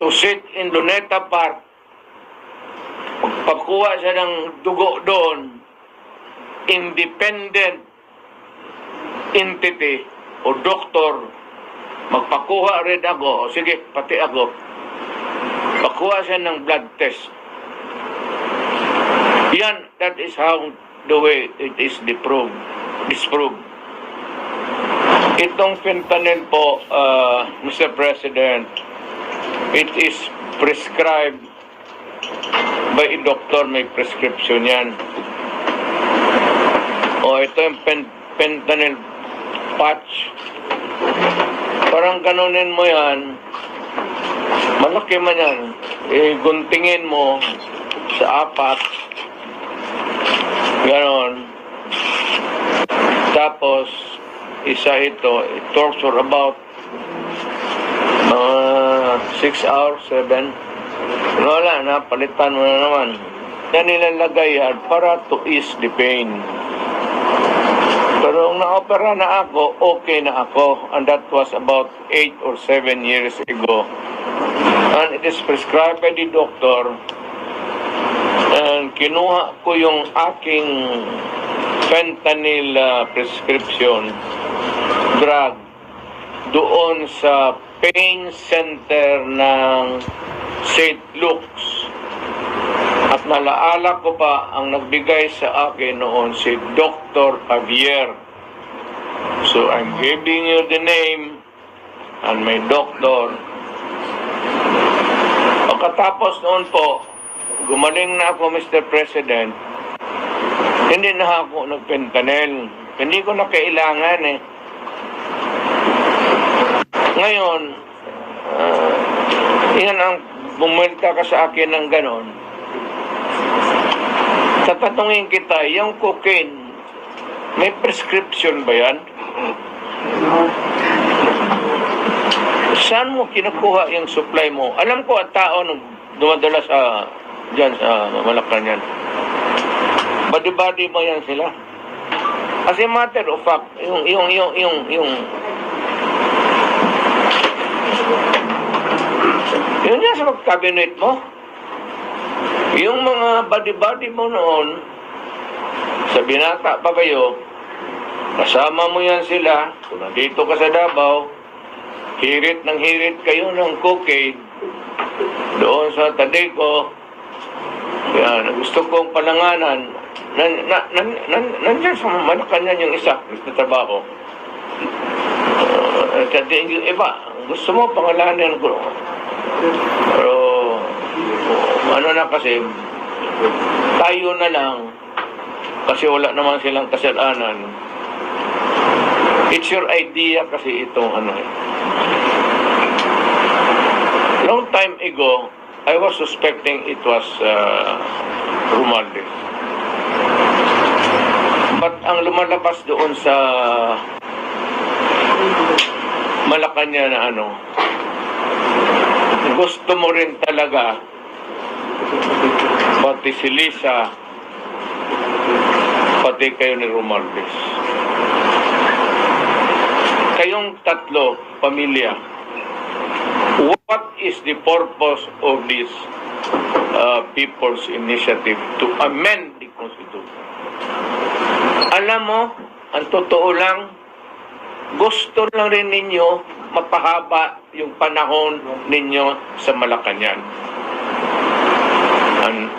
to sit in Luneta Park, magpakuha siya ng dugo doon, independent entity o doktor, magpakuha rin ako, o sige, pati ako, pakuha siya ng blood test. Yan, that is how the way it is disproved. Itong fentanyl po, Mr. President, it is prescribed by a doctor, may prescription yan. O ito yung fentanyl patch. Parang ganunin mo yan, malaki man yan, guntingin mo sa apat, ganon. Tapos, isa ito, it talks for about 6 hours, 7. Wala na, palitan mo na naman. Yan nilalagay yan para to ease the pain. Pero nung na-opera na ako, okay na ako. And that was about 8 or 7 years ago. And it is prescribed by the doctor. And kinuha ko yung aking fentanyl prescription drug doon sa pain center ng St. Luke's. At nalaala ko pa, ang nagbigay sa akin noon si Dr. Javier. So I'm giving you the name and my doctor. Pagkatapos noon po, gumaling na ako, Mr. President. Hindi na ako nagfentanyl. Hindi ko na kailangan eh. Ngayon, yan ang bumulta ka sa akin ng ganon. Tatanungin kita, yung cocaine, may prescription ba yan? Saan mo kinukuha yung supply mo? Alam ko at tao nung dumadala sa dyan sa Malacanang. Body-body mo yan sila. As a matter of fact, yung yun yan sa cabinet mo. Yung mga body-body mo noon, sa binata pa kayo, kasama mo yan sila, kung nandito ka sa Davao, hirit ng hirit kayo ng cocaine, doon sa Tadeco, yan, gusto kong palanganan, nandiyan sa Malacanang yung isa, nagtatrabaho. Yung iba, gusto mo pangalanan ko. Pero, ano na kasi, tayo na lang, kasi wala naman silang kasalanan. It's your idea kasi itong ano. Long time ago, I was suspecting it was Romualdez. But ang lumalabas doon sa Malacanang na ano, gusto mo rin talaga pati si Lisa, pati kayo ni Romualdez. Kayong tatlo, pamilya, what is the purpose of this People's Initiative to amend the Constitution? Alam mo, ang totoo lang, gusto lang rin ninyo mapahaba yung panahon ninyo sa Malacanang. And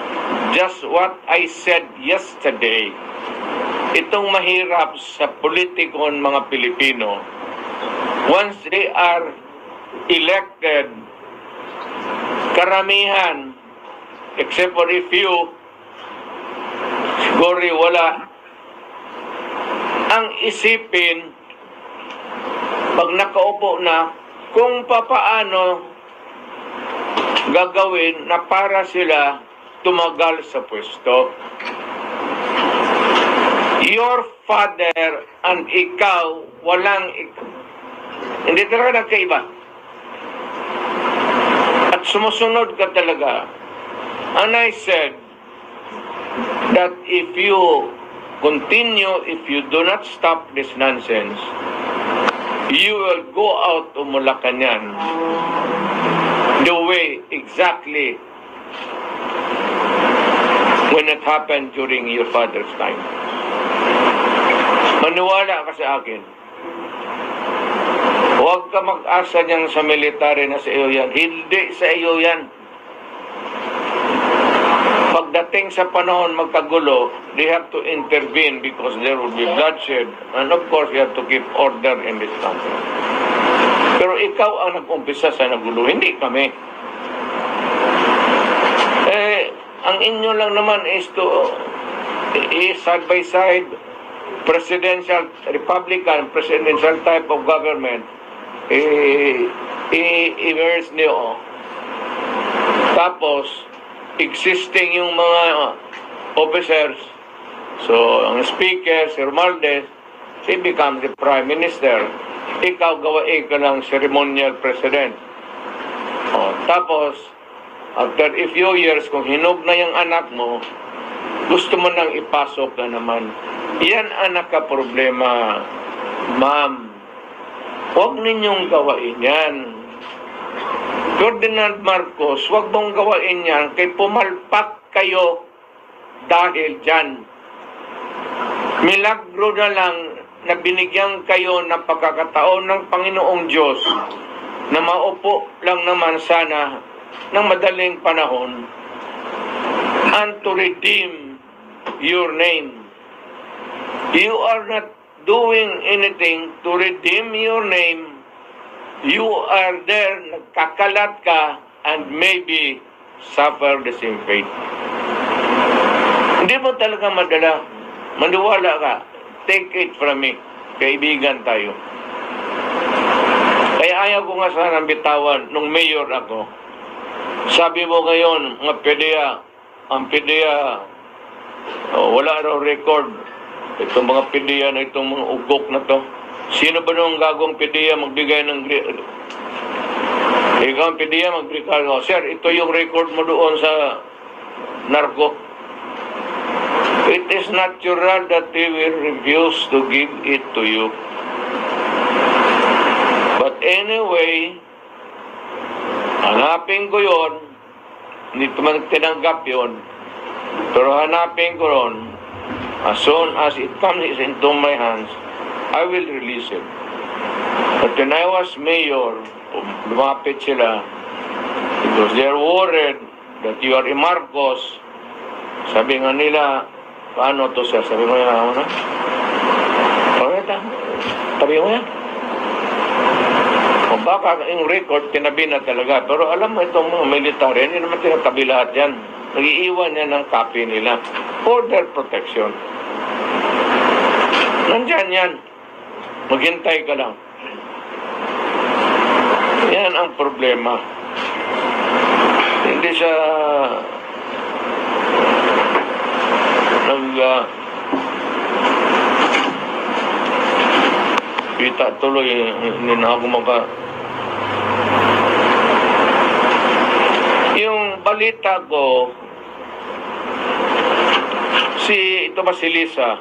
just what I said yesterday, itong mahirap sa politikon mga Pilipino, once they are elected, karamihan, except for a few, siguro wala, ang isipin, pag nakaupo na, kung papaano gagawin na para sila tumagal sa pwesto. Your father and ikaw, hindi talaga nagkaiba. At sumusunod ka talaga. And I said that if you continue, if you do not stop this nonsense, you will go out of Malacanang the way exactly when it happened during your father's time. Maniwala ka sa akin. Huwag ka mag-asa niyan sa military na sa iyo yan. Hindi sa iyo yan. Pagdating sa panahon magkagulo, they have to intervene because there will be bloodshed. And of course, you have to keep order in this country. Pero ikaw ang nag-umpisa sa nagulo, hindi kami. Ang inyo lang naman is to side by side presidential, Republican, presidential type of government, i-immerse niyo. Tapos, existing yung mga officers, so ang speaker, si Romualdez, he becomes the prime minister. Ikaw gawain ka ng ceremonial president. Tapos, after a few years, kung hinog na yung anak mo, gusto mo nang ipasok na naman. Yan ang nakaproblema, ma'am. Huwag ninyong gawain yan. Ferdinand Marcos, huwag mong gawain yan kay pumalpak kayo dahil dyan. Milagro na lang na binigyan kayo ng pagkakataon ng Panginoong Diyos na maupo lang naman sana ng madaling panahon and to redeem your name. You are not doing anything to redeem your name. You are there, nagkakalat ka, and maybe suffer the same fate. Hindi mo talaga madala. Maniwala ka. Take it from me. Kaibigan tayo. Kaya ayaw ko nga sana bitawan nung mayor ako. Sabi mo ngayon, mga PDEA, ang PDEA, wala raw record. Itong mga PDEA na itong mga ugok na to. Sino ba nung gagawang PDEA magbigay ng... Ikaw ang PDEA magbigay. Sir, ito yung record mo doon sa narco. It is natural that they will refuse to give it to you. But anyway, hanapin ko yun. Hindi man tinanggap yun. Pero hanapin ko yun. As soon as it comes into my hands, I will release it. But when I was mayor, lumapit sila because they're worried that you are a Marcos. Sabi nga nila, paano to sir? Sabi mo yan ako na? Tabi mo yan. O baka yung record, tinabi na talaga. Pero alam mo itong mga military, hindi naman tinatabi lahat yan. Nag-iiwan yan ng copy nila for their protection. Nandyan yan. Maghintay ka lang. Yan ang problema. Hindi siya kita tuloy, hindi na ako yung balita ko, ito ba si Lisa?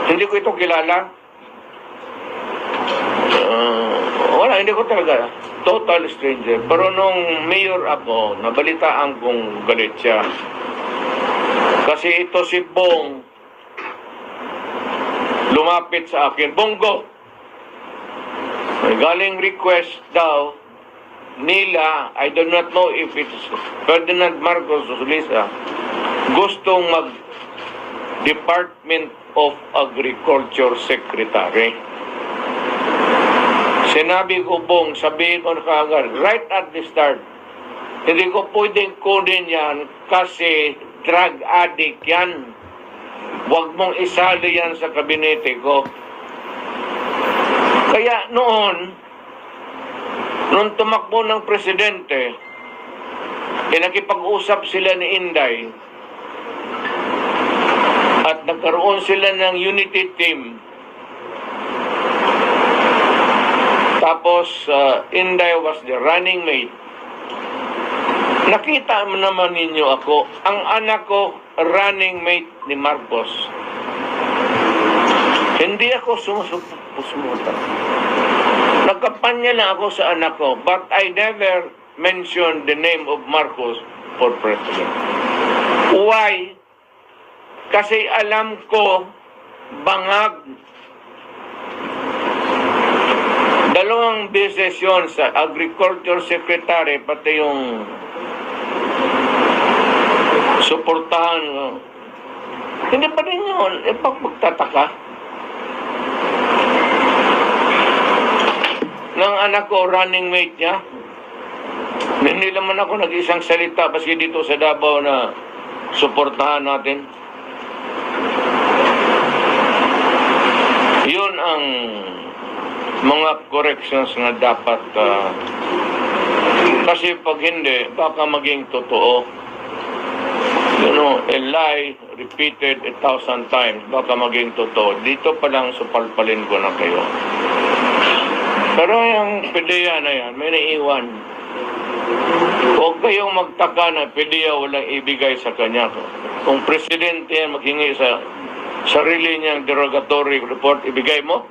Hindi ko ito kilala. Wala, hindi ko talaga. Total stranger. Pero nung mayor ako, nabalitaan kong galit siya. Kasi ito si Bong, lumapit sa akin. Bongo! May galing request daw nila, I do not know if it's Ferdinand Marcos o Lisa, gustong Department of Agriculture Secretary. Sinabi ko, Bong, sabihin ko na kaagad, right at the start, hindi ko pwedeng kunin yan kasi drug addict yan. Huwag mong isali yan sa kabinete ko. Kaya noon tumakbo ng presidente, nakipag-usap sila ni Inday at nagkaroon sila ng unity team. Tapos, Inday was the running mate. Nakita mo naman ninyo ako, ang anak ko, running mate ni Marcos. Hindi ako sumusuporta. Nagkampanya lang ako sa anak ko, but I never mention the name of Marcos for president. Why? Kasi alam ko, bangag. Dalawang beses yun sa Agriculture Secretary, pati yung suportahan. Hindi pa rin yun. Magtataka. Ng anak ko, running mate niya. Hindi naman ako nag-isang salita kasi dito sa Davao na suportahan natin. Yun ang mga corrections na dapat kasi pag hindi, baka maging totoo. You know, a lie repeated 1,000 times, baka maging totoo. Dito pa lang supalpalin ko na kayo. Pero yung PDEA na yan, may naiwan. Huwag kayong magtaka na PDEA walang ibigay sa kanya. Kung presidente yan maghingi sa sarili niyang derogatory report, ibigay mo?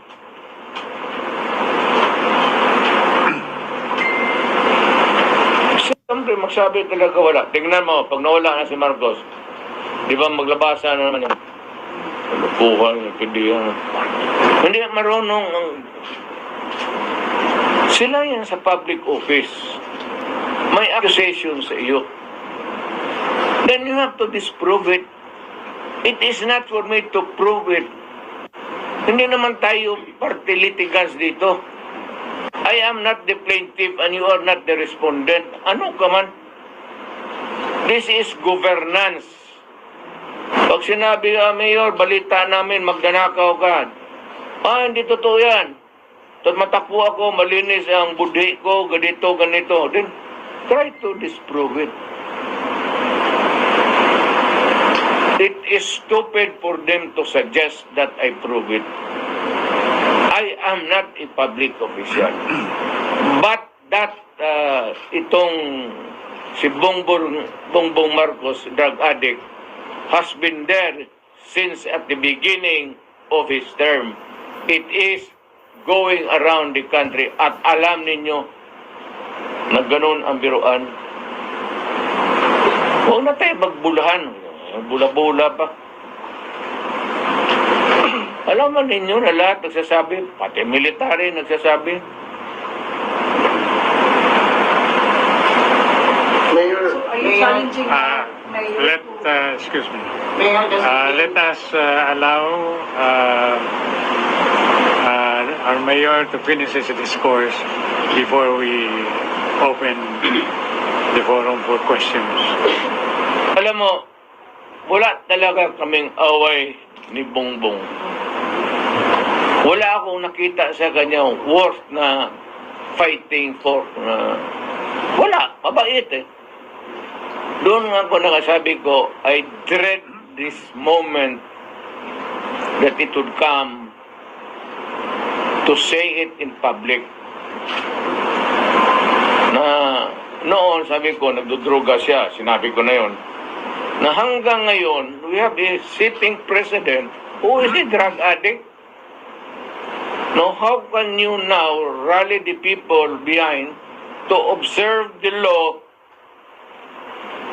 Siyempre, magsabi talaga wala. Tingnan mo, pag nawala na si Marcos, di ba maglabasa na naman yung lupuhan, yung PDEA. Hindi marunong sila yan sa public office. May accusation sa iyo. Then you have to disprove it. It is not for me to prove it. Hindi naman tayo party litigants dito. I am not the plaintiff and you are not the respondent. Ano ka man? This is governance. Pag sinabi, Mayor, balita namin, magdanakaw ka. Hindi totoo yan. At matakbo ako, malinis ang budhi ko, ganito, ganito. Then, try to disprove it. It is stupid for them to suggest that I prove it. I am not a public official. But that, itong si Bongbong Marcos, drug addict, has been there since at the beginning of his term. It is going around the country at alam ninyo na ganun ang biruan. Huwag na tayo magbulahan. Bula-bula pa. Alam mo ninyo na lahat nagsasabi, pati military nagsasabi. Mayor, Are you challenging Excuse me. Mayor, Let us allow our mayor to finish his discourse before we open the forum for questions. Alam mo, wala talaga kaming away ni Bongbong. Wala akong nakita sa kanya worth na fighting for. Wala, mabait eh. Doon nga ako nakasabi ko, I dread this moment that it would come to say it in public. Na noon sabi ko, nagdudruga siya, sinabi ko na yon. Na hanggang ngayon, we have a sitting president who is a drug addict. Now, how can you now rally the people behind to observe the law,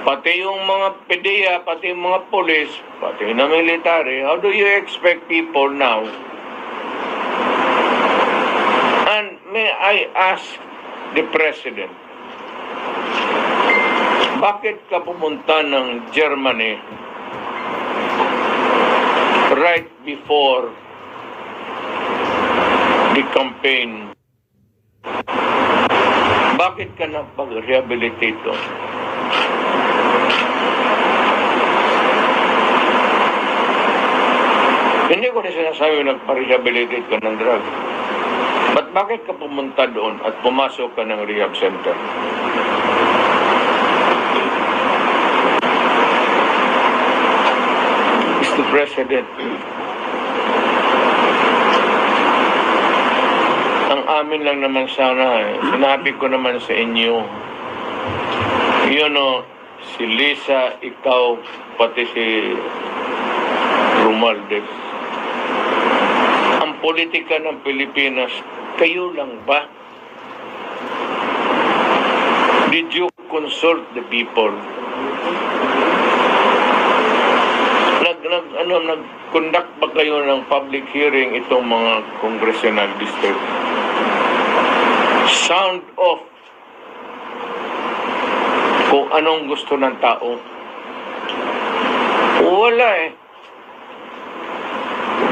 pati yung mga PDEA, pati yung mga police, pati na military? How do you expect people now? And may I ask the president, bakit ka pumunta ng Germany right before the campaign? Bakit ka napag-rehabilitate doon? Hindi ko na sinasabi nagpa-rehabilitate ka ng drug. But bakit ka pumunta doon at pumasok ka ng rehab center? Mr. President, ang amin lang naman sana, sinabi ko naman sa inyo, si Lisa, ikaw, pati si Romualdez, ang politika ng Pilipinas, kayo lang ba? Did you consult the people? Nag-conduct ba kayo ng public hearing itong mga congressional district? Sound off kung anong gusto ng tao. Wala eh.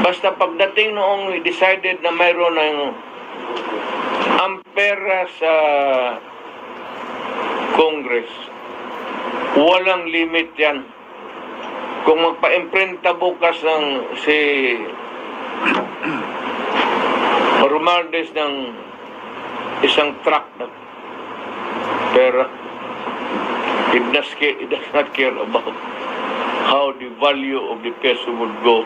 Basta pagdating noong we decided na mayroon ng ampera sa Congress, walang limit yan. Kung magpa-imprenta bukas ng si Romualdez ng isang truck na pera, it does not care about how the value of the peso would go.